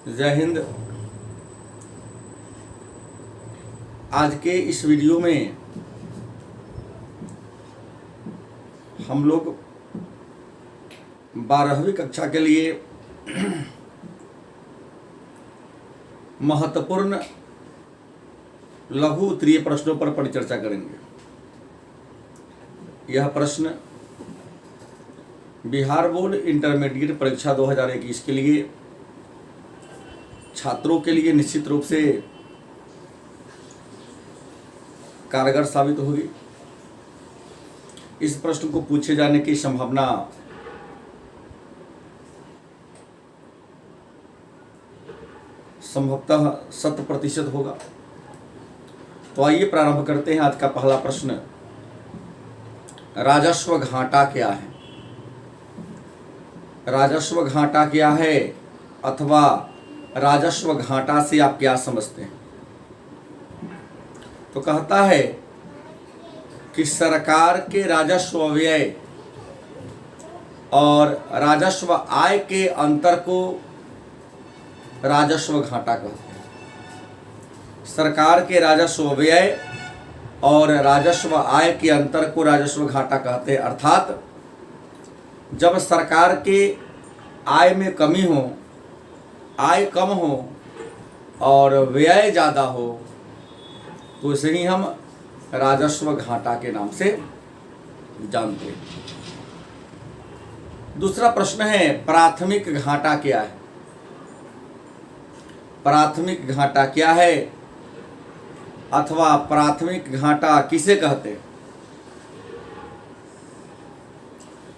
जय हिंद। आज के इस वीडियो में हम लोग 12वीं कक्षा के लिए महत्वपूर्ण लघु उत्तरीय प्रश्नों पर परिचर्चा करेंगे। यह प्रश्न बिहार बोर्ड इंटरमीडिएट परीक्षा 2021 के लिए छात्रों के लिए निश्चित रूप से कारगर साबित होगी। इस प्रश्न को पूछे जाने की संभावना संभवतः 100% होगा। तो आइए प्रारंभ करते हैं। आज का पहला प्रश्न, राजस्व घाटा क्या है? राजस्व घाटा क्या है अथवा राजस्व घाटा से आप क्या समझते हैं? तो कहता है कि सरकार के राजस्व व्यय और राजस्व आय के अंतर को राजस्व घाटा कहते हैं। सरकार के राजस्व व्यय और राजस्व आय के अंतर को राजस्व घाटा कहते हैं। अर्थात जब सरकार के आय में कमी हो, आय कम हो और व्यय ज़्यादा हो तो इसे ही हम राजस्व घाटा के नाम से जानते हैं। दूसरा प्रश्न है, प्राथमिक घाटा क्या है? प्राथमिक घाटा क्या है अथवा प्राथमिक घाटा किसे कहते हैं?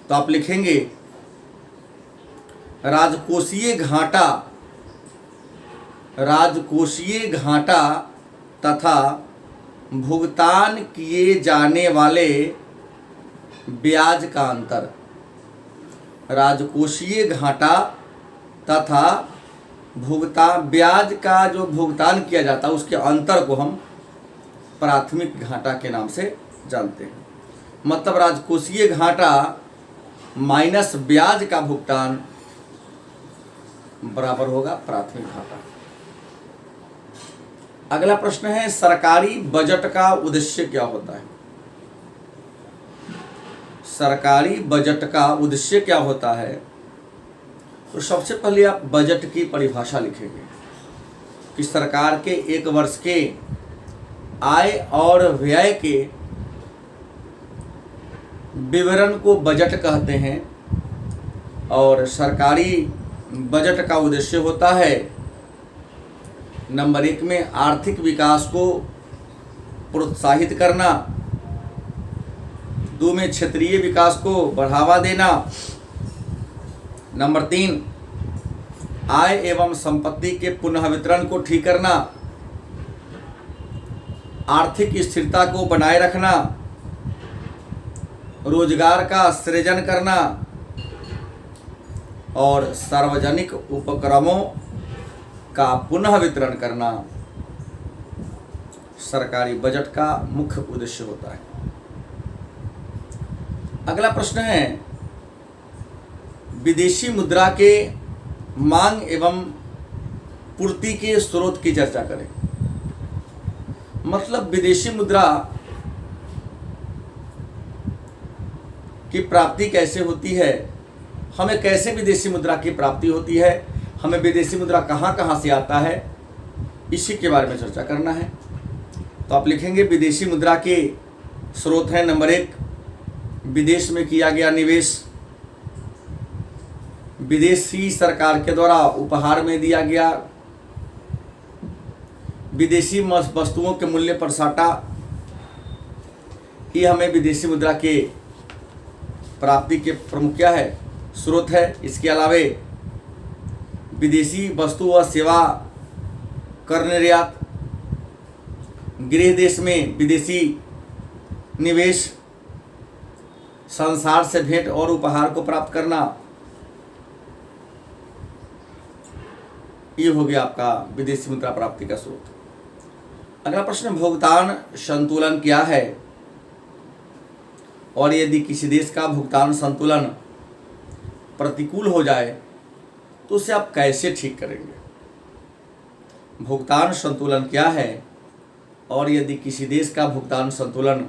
तो आप लिखेंगे राजकोषीय घाटा, राजकोषीय घाटा तथा भुगतान किए जाने वाले ब्याज का अंतर। राजकोषीय घाटा तथा ब्याज का जो भुगतान किया जाता है उसके अंतर को हम प्राथमिक घाटा के नाम से जानते हैं। मतलब राजकोषीय घाटा माइनस ब्याज का भुगतान बराबर होगा प्राथमिक घाटा। अगला प्रश्न है, सरकारी बजट का उद्देश्य क्या होता है? सरकारी बजट का उद्देश्य क्या होता है? तो सबसे पहले आप बजट की परिभाषा लिखेंगे कि सरकार के एक वर्ष के आय और व्यय के विवरण को बजट कहते हैं और सरकारी बजट का उद्देश्य होता है नंबर 1 में आर्थिक विकास को प्रोत्साहित करना, 2 में क्षेत्रीय विकास को बढ़ावा देना, नंबर 3 आय एवं संपत्ति के पुनः वितरण को ठीक करना, आर्थिक स्थिरता को बनाए रखना, रोजगार का सृजन करना और सार्वजनिक उपक्रमों का पुनः वितरण करना सरकारी बजट का मुख्य उद्देश्य होता है। अगला प्रश्न है, विदेशी मुद्रा के मांग एवं पूर्ति के स्रोत की चर्चा करें। मतलब विदेशी मुद्रा की प्राप्ति कैसे होती है, हमें कैसे विदेशी मुद्रा की प्राप्ति होती है, हमें विदेशी मुद्रा कहाँ कहाँ से आता है, इसी के बारे में चर्चा करना है। तो आप लिखेंगे विदेशी मुद्रा के स्रोत हैं नंबर 1 विदेश में किया गया निवेश, विदेशी सरकार के द्वारा उपहार में दिया गया, विदेशी वस्तुओं के मूल्य पर साटा, ये हमें विदेशी मुद्रा के प्राप्ति के प्रमुख क्या है स्रोत है। इसके अलावे विदेशी वस्तु व सेवा कर निर्यात, गृह देश में विदेशी निवेश, संसार से भेंट और उपहार को प्राप्त करना, ये हो गया आपका विदेशी मुद्रा प्राप्ति का स्रोत। अगला प्रश्न, भुगतान संतुलन क्या है और यदि किसी देश का भुगतान संतुलन प्रतिकूल हो जाए तो उसे आप कैसे ठीक करेंगे? भुगतान संतुलन क्या है और यदि किसी देश का भुगतान संतुलन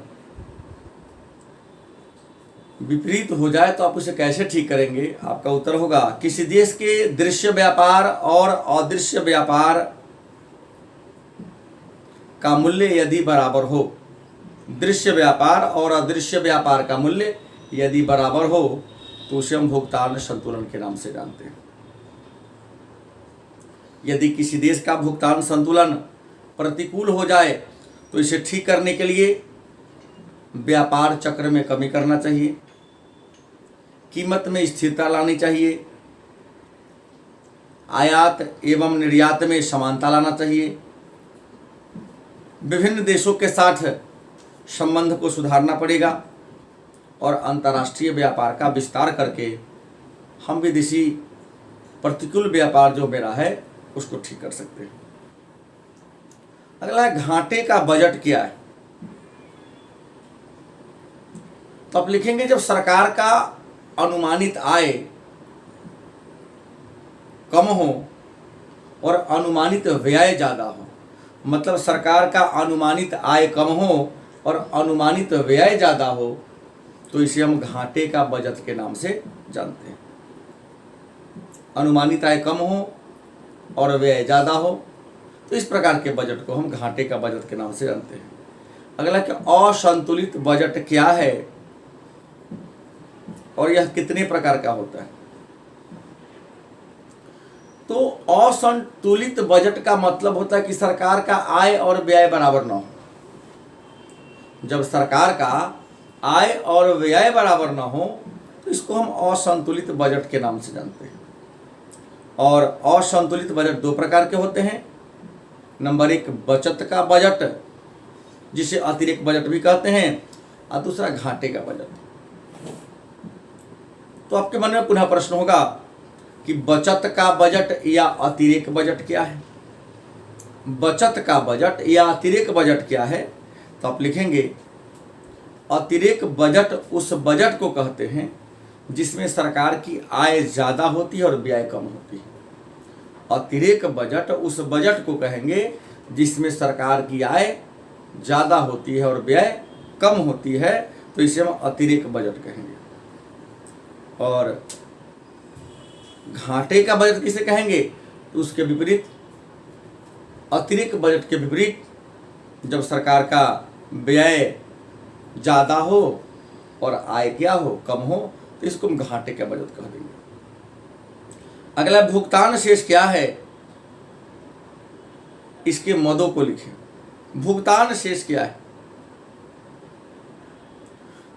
विपरीत हो जाए तो आप उसे कैसे ठीक करेंगे? आपका उत्तर होगा किसी देश के दृश्य व्यापार और अदृश्य व्यापार का मूल्य यदि बराबर हो, दृश्य व्यापार और अदृश्य व्यापार का मूल्य यदि बराबर हो तो उसे हम भुगतान संतुलन के नाम से जानते हैं। यदि किसी देश का भुगतान संतुलन प्रतिकूल हो जाए तो इसे ठीक करने के लिए व्यापार चक्र में कमी करना चाहिए, कीमत में स्थिरता लानी चाहिए, आयात एवं निर्यात में समानता लाना चाहिए, विभिन्न देशों के साथ संबंध को सुधारना पड़ेगा और अंतर्राष्ट्रीय व्यापार का विस्तार करके हम विदेशी प्रतिकूल व्यापार जो मेरा है उसको ठीक कर सकते हैं। अगला है घाटे का बजट क्या है? तो आप लिखेंगे जब सरकार का अनुमानित आय कम हो और अनुमानित व्यय ज़्यादा हो, मतलब सरकार का अनुमानित आय कम हो और अनुमानित व्यय ज़्यादा हो तो इसे हम घाटे का बजट के नाम से जानते हैं। अनुमानित आय कम हो और व्यय ज़्यादा हो तो इस प्रकार के बजट को हम घाटे का बजट के नाम से जानते हैं। अगला कि असंतुलित बजट क्या है और यह कितने प्रकार का होता है? तो असंतुलित बजट का मतलब होता है कि सरकार का आय और व्यय बराबर न हो। जब सरकार का आय और व्यय बराबर न हो तो इसको हम असंतुलित बजट के नाम से जानते हैं। और असंतुलित बजट दो प्रकार के होते हैं। नंबर एक बचत का बजट जिसे अतिरिक्त बजट भी कहते हैं और दूसरा घाटे का बजट। तो आपके मन में पुनः प्रश्न होगा कि बचत का बजट या अतिरिक्त बजट क्या है? बचत का बजट या अतिरिक्त बजट क्या है? तो आप लिखेंगे अतिरिक्त बजट उस बजट को कहते हैं जिसमें सरकार की आय ज़्यादा होती है और व्यय कम होती है। अतिरिक्त बजट उस बजट को कहेंगे जिसमें सरकार की आय ज़्यादा होती है और व्यय कम होती है, तो इसे हम अतिरिक्त बजट कहेंगे। और घाटे का बजट किसे कहेंगे? तो उसके विपरीत, अतिरिक्त बजट के विपरीत, जब सरकार का व्यय ज़्यादा हो और आय क्या हो, कम हो, तो इसको हम घाटे का बजट कह देंगे। अगला भुगतान शेष क्या है? इसके मदों को लिखें। भुगतान शेष क्या है?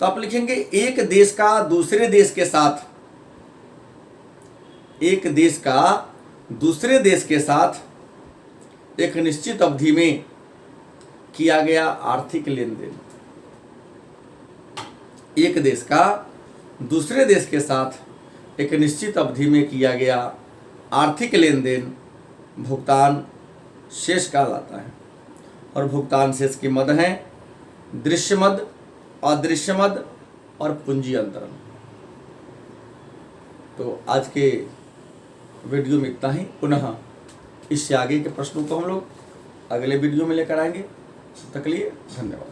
तो आप लिखेंगे एक देश का दूसरे देश के साथ, एक देश का दूसरे देश के साथ एक निश्चित अवधि में किया गया आर्थिक लेन देन। एक देश का दूसरे देश के साथ एक निश्चित अवधि में किया गया आर्थिक लेन देन भुगतान शेष कहलाता है। और भुगतान शेष के मद हैं दृश्य मद, अदृश्य मद और पूंजी अंतरण। तो आज के वीडियो में इतना ही। पुनः इससे आगे के प्रश्नों को हम लोग अगले वीडियो में लेकर आएंगे। तब तक के लिए धन्यवाद।